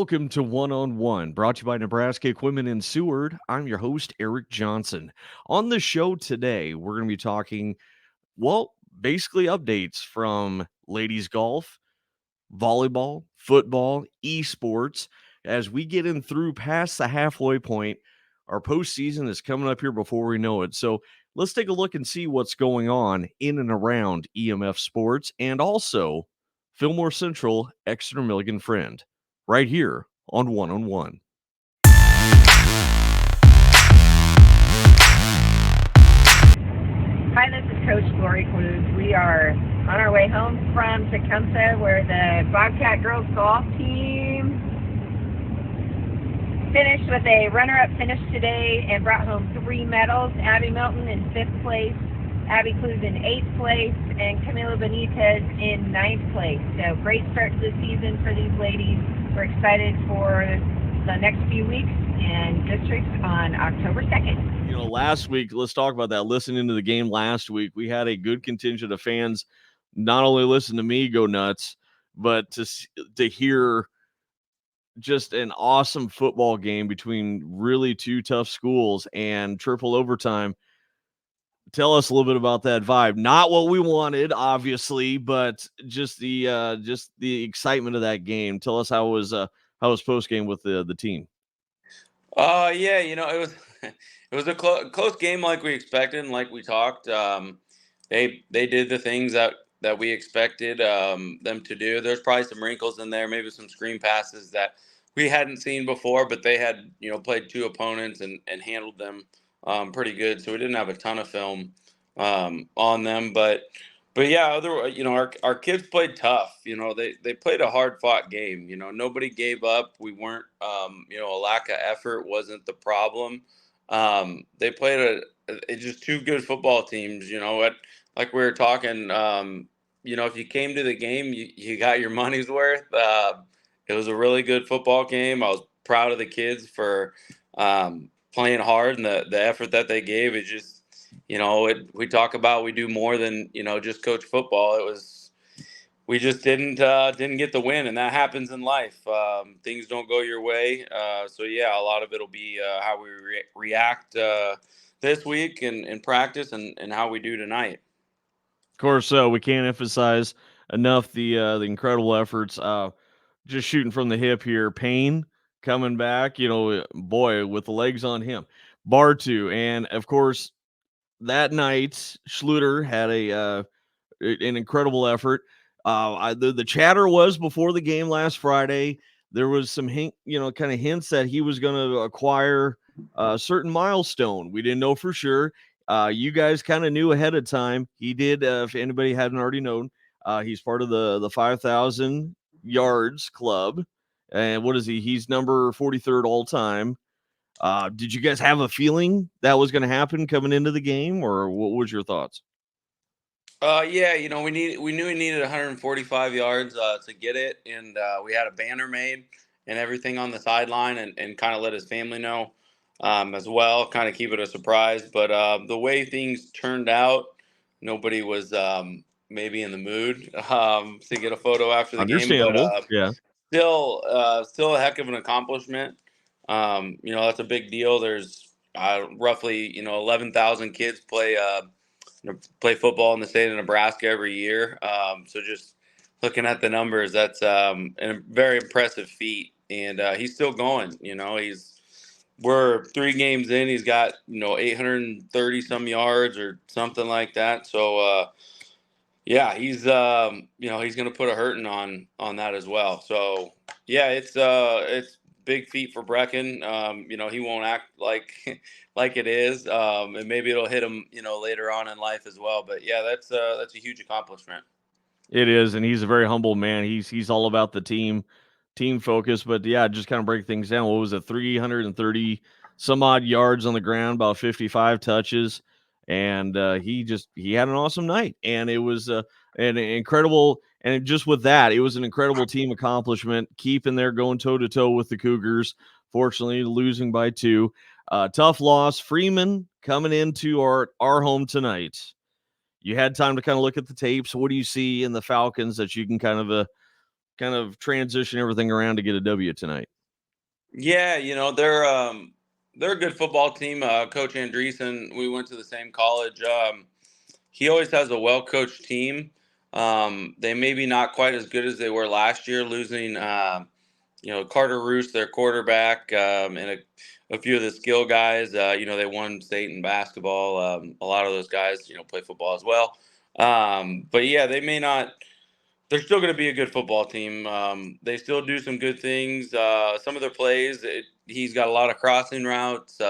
Welcome to One on One, brought to you by Nebraska Equipment in Seward. I'm your host, Eric Johnson. On the show today, we're going to be talking, basically updates from ladies golf, volleyball, football, eSports. As we get in through past the halfway point, our postseason is coming up here before we know it. So let's take a look and see what's going on in and around EMF Sports and also Fillmore Central, Exeter Milligan Friend, right here on One on One. Hi, this is Coach Lori Clues. We are on our way home from Tecumseh, where the Bobcat girls golf team finished with a runner-up finish today and brought home 3 medals. Abby Milton in 5th place, Abby Clues in 8th place, and Camila Benitez in 9th place. So great start to the season for these ladies. We're excited for the next few weeks and districts on October 2nd. Last week, let's talk about that. Listening to the game last week, we had a good contingent of fans not only listen to me go nuts, but to hear just an awesome football game between really two tough schools and triple overtime. Tell us a little bit about that vibe. Not what we wanted, obviously, but just the excitement of that game. Tell us how it was post game with the team. Yeah, it was it was a close game like we expected and like we talked. They did the things that we expected them to do. There's probably some wrinkles in there, maybe some screen passes that we hadn't seen before, but they had played 2 opponents and handled them pretty good. So we didn't have a ton of film on them, but yeah, our kids played tough. They played a hard fought game. Nobody gave up. We weren't a lack of effort wasn't the problem. They played just 2 good football teams. Like we were talking. If you came to the game, you got your money's worth. It was a really good football game. I was proud of the kids for playing hard and the effort that they gave. It just we talk about we do more than just coach football. We just didn't get the win, and that happens in life. Things don't go your way, so yeah, a lot of it'll be how we react this week in practice and how we do tonight. Of course, we can't emphasize enough the incredible efforts. Just shooting from the hip here, Payne coming back. Boy, with the legs on him, Bartu, and of course that night Schluter had an incredible effort. The chatter was before the game last Friday. There was some kind of hints that he was going to acquire a certain milestone. We didn't know for sure. You guys kind of knew ahead of time. He did. If anybody hadn't already known, he's part of the 5,000 yards club. And what is he? He's number 43rd all time. Did you guys have a feeling that was going to happen coming into the game, or what was your thoughts? Yeah, we knew we needed 145 yards to get it, and we had a banner made and everything on the sideline, and kind of let his family know as well, kind of keep it a surprise. But the way things turned out, nobody was maybe in the mood to get a photo after the game. But yeah, still a heck of an accomplishment. That's a big deal. There's roughly 11,000 kids play football in the state of Nebraska every year. So just looking at the numbers, that's a very impressive feat. And he's still going. We're 3 games in. He's got 830 some yards or something like that. So yeah, he's he's going to put a hurting on that as well. So yeah, it's big feat for Brecken. He won't act like it is, and maybe it'll hit him later on in life as well. But yeah, that's a huge accomplishment. it is, and he's a very humble man. He's all about the team focus. But yeah, just kind of break things down. What was it? 330 some odd yards on the ground, about 55 touches, and he had an awesome night, and it was an incredible. And just with that, it was an incredible team accomplishment, keeping there, going toe to toe with the Cougars. Fortunately, losing by 2. Tough loss. Freeman coming into our home tonight. You had time to kind of look at the tapes. What do you see in the Falcons that you can kind of transition everything around to get a W tonight? Yeah, they're a good football team. Coach Andreessen, we went to the same college. He always has a well-coached team. They maybe not quite as good as they were last year, losing Carter Roos, their quarterback, and a few of the skill guys. They won state in basketball. A lot of those guys, play football as well. But yeah, they may not. They're still going to be a good football team. They still do some good things. Some of their plays, he's got a lot of crossing routes.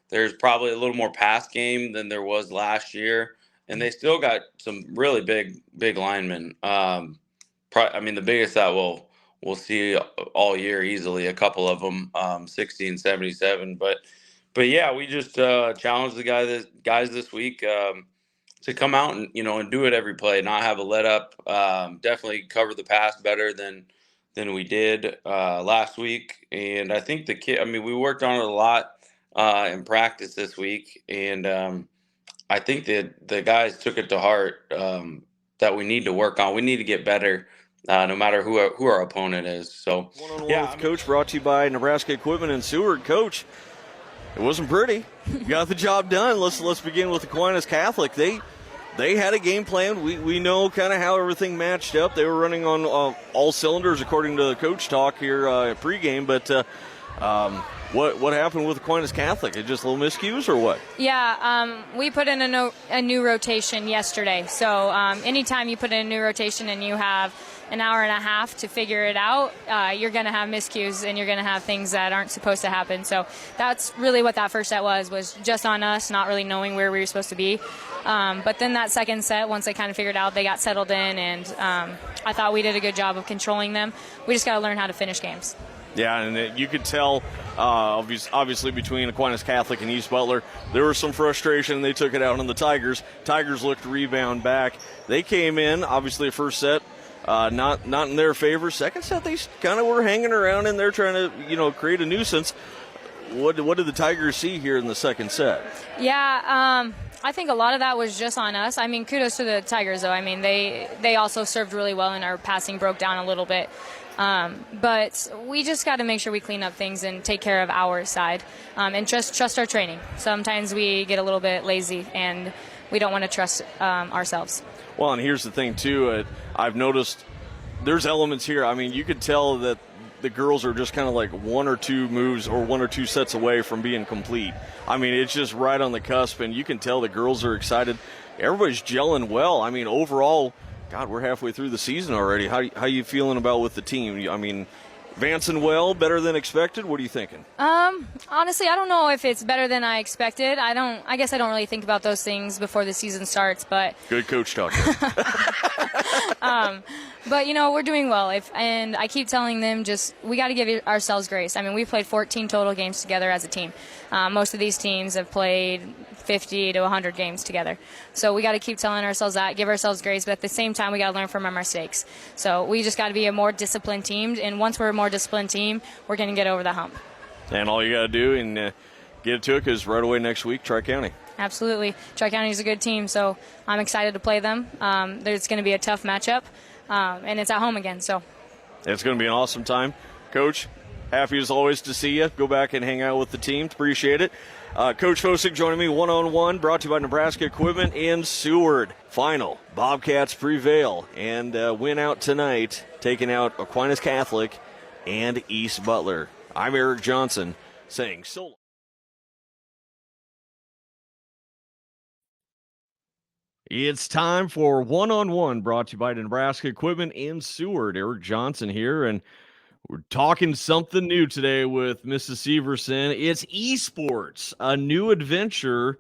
There's probably a little more pass game than there was last year, and they still got some really big linemen. The biggest that we'll see all year easily. A couple of them, 60 and 77. But yeah, we just challenged the guys this week. To come out and do it every play, not have a let up. Definitely cover the pass better than we did last week. And I think we worked on it a lot in practice this week, and I think that the guys took it to heart that we need to work on. We need to get better. No matter who our opponent is. So one-on-one with Coach, brought to you by Nebraska Equipment and Seward. Coach, it wasn't pretty. You got the job done. Let's begin with Aquinas Catholic. They had a game plan. We know kind of how everything matched up. They were running on all cylinders according to the coach talk here at pregame. But what happened with Aquinas Catholic? It just little miscues or what? Yeah, we put in a new rotation yesterday. So anytime you put in a new rotation and you have an hour and a half to figure it out, you're going to have miscues and you're going to have things that aren't supposed to happen. So that's really what that first set was just on us, not really knowing where we were supposed to be. But then that second set, once they kind of figured out, they got settled in, and I thought we did a good job of controlling them. We just got to learn how to finish games. Yeah, and you could tell, obviously, between Aquinas Catholic and East Butler, there was some frustration. They took it out on the Tigers. Tigers looked to rebound back. They came in, obviously, first set, not in their favor. Second set, they kind of were hanging around in there trying to, create a nuisance. What did the Tigers see here in the second set? Yeah, I think a lot of that was just on us. Kudos to the Tigers, though. They also served really well, and our passing broke down a little bit. But we just got to make sure we clean up things and take care of our side, and trust our training. Sometimes we get a little bit lazy, and we don't want to trust ourselves. Well, and here's the thing, too. I've noticed there's elements here. You could tell that the girls are just kind of like one or two moves or one or two sets away from being complete. It's just right on the cusp, and you can tell the girls are excited. Everybody's gelling well. Overall, God, we're halfway through the season already. How you feeling about with the team? Advancing well, better than expected? What are you thinking? Honestly, I don't know if it's better than I expected. I guess I don't really think about those things before the season starts, but good coach talk. But we're doing well. And I keep telling them we got to give ourselves grace. We played 14 total games together as a team. Most of these teams have played 50 to 100 games together. So we got to keep telling ourselves that, give ourselves grace, but at the same time we got to learn from our mistakes. So we just got to be a more disciplined team, and once we're a more disciplined team, we're going to get over the hump. And all you got to do and get it to it is right away next week, Tri-County. Absolutely. Tri-County is a good team, so I'm excited to play them. There's going to be a tough matchup, and it's at home again. So it's going to be an awesome time. Coach, happy as always to see you. Go back and hang out with the team. Appreciate it. Coach Fosick joining me one-on-one, brought to you by Nebraska Equipment and Seward. Final, Bobcats prevail and win out tonight, taking out Aquinas Catholic and East Butler. I'm Eric Johnson saying so long. It's time for one-on-one, brought to you by Nebraska Equipment and Seward. Eric Johnson here, and we're talking something new today with Mrs. Severson. It's eSports, a new adventure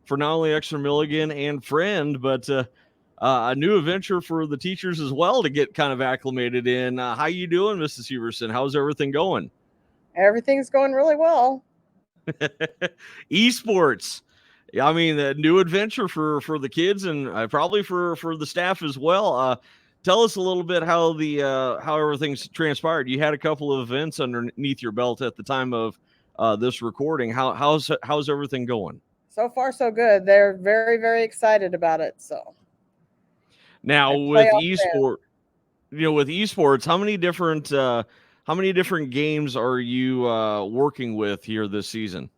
for not only Exeter Milligan and Friend, but a new adventure for the teachers as well to get kind of acclimated in. How you doing, Mrs. Severson? How's everything going? Everything's going really well. eSports. A new adventure for the kids and probably for the staff as well. Tell us a little bit how how everything's transpired. You had a couple of events underneath your belt at the time of this recording. How's everything going? So far, so good. They're very, very excited about it. So now with eSports, how many different many different games are you working with here this season?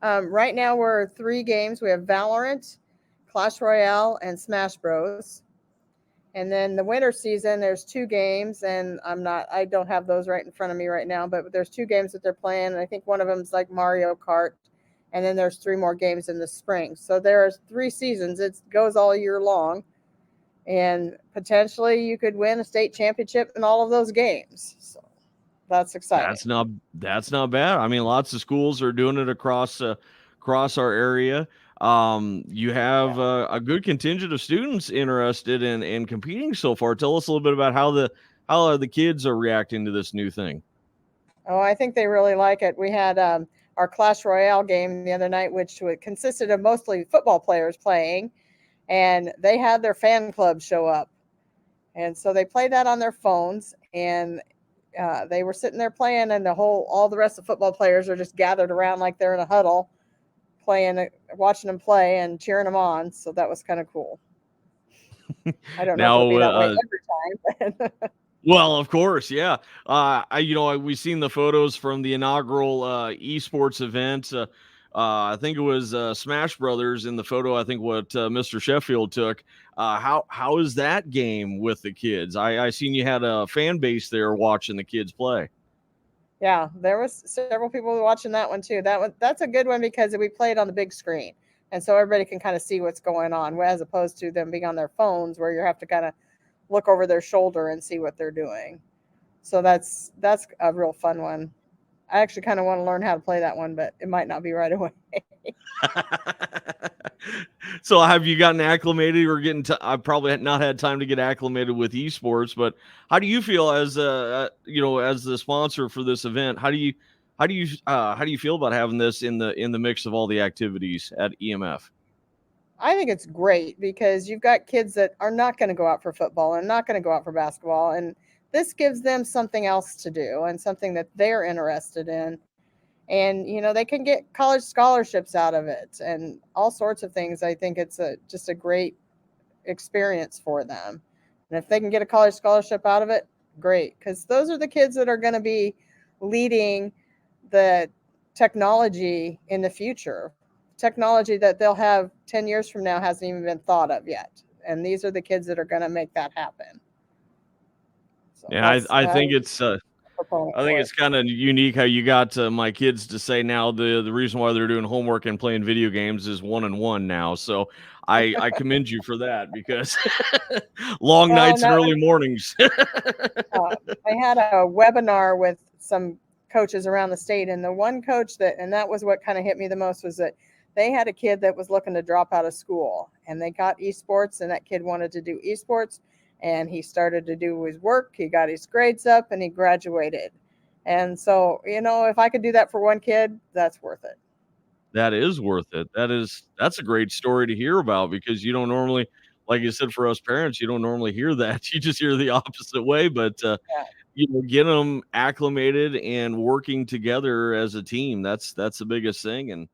Right now we're 3 games. We have Valorant, Clash Royale, and Smash Bros. And then the winter season, there's 2 games, and I don't have those right in front of me right now, but there's 2 games that they're playing. And I think one of them is like Mario Kart, and then there's 3 more games in the spring. So there's 3 seasons. It goes all year long, and potentially you could win a state championship in all of those games. So that's exciting. That's not bad. I mean, lots of schools are doing it across our area. You have a good contingent of students interested in competing so far. Tell us a little bit about how the kids are reacting to this new thing. Oh, I think they really like it. We had our Clash Royale game the other night, which consisted of mostly football players playing, and they had their fan club show up. And so they played that on their phones, and they were sitting there playing, and all the rest of the football players are just gathered around like they're in a huddle, playing, watching them play and cheering them on. So that was kind of cool. I don't know if it'll be that way every time. Well, of course, yeah. We've seen the photos from the inaugural eSports event. I think it was Smash Brothers in the photo. I think what Mr. Sheffield took. How is that game with the kids? I seen you had a fan base there watching the kids play. Yeah, there was several people watching that one too. That's a good one because we played on the big screen, and so everybody can kind of see what's going on, as opposed to them being on their phones where you have to kind of look over their shoulder and see what they're doing. So that's a real fun one. I actually kind of want to learn how to play that one, but it might not be right away. So have you gotten acclimated or I've probably not had time to get acclimated with esports, but how do you feel as as the sponsor for this event? How do you feel about having this in the mix of all the activities at EMF? I think it's great because you've got kids that are not going to go out for football and not going to go out for basketball. And this gives them something else to do and something that they're interested in. And, they can get college scholarships out of it and all sorts of things. I think it's just a great experience for them. And if they can get a college scholarship out of it, great. Because those are the kids that are going to be leading the technology in the future. Technology that they'll have 10 years from now hasn't even been thought of yet. And these are the kids that are going to make that happen. So yeah, I think it's kind of unique how you got my kids to say now the reason why they're doing homework and playing video games is 1-on-1 now. So I commend you for that because long nights and early mornings. I had a webinar with some coaches around the state, and the one coach that was what kind of hit me the most was that they had a kid that was looking to drop out of school, and they got esports, and that kid wanted to do esports, and he started to do his work. He got his grades up, and he graduated. And so, if I could do that for one kid, that's worth it. That is worth it. That's a great story to hear about because you don't normally, like you said, for us parents, you don't normally hear that. You just hear the opposite way, but get them acclimated and working together as a team. That's the biggest thing. And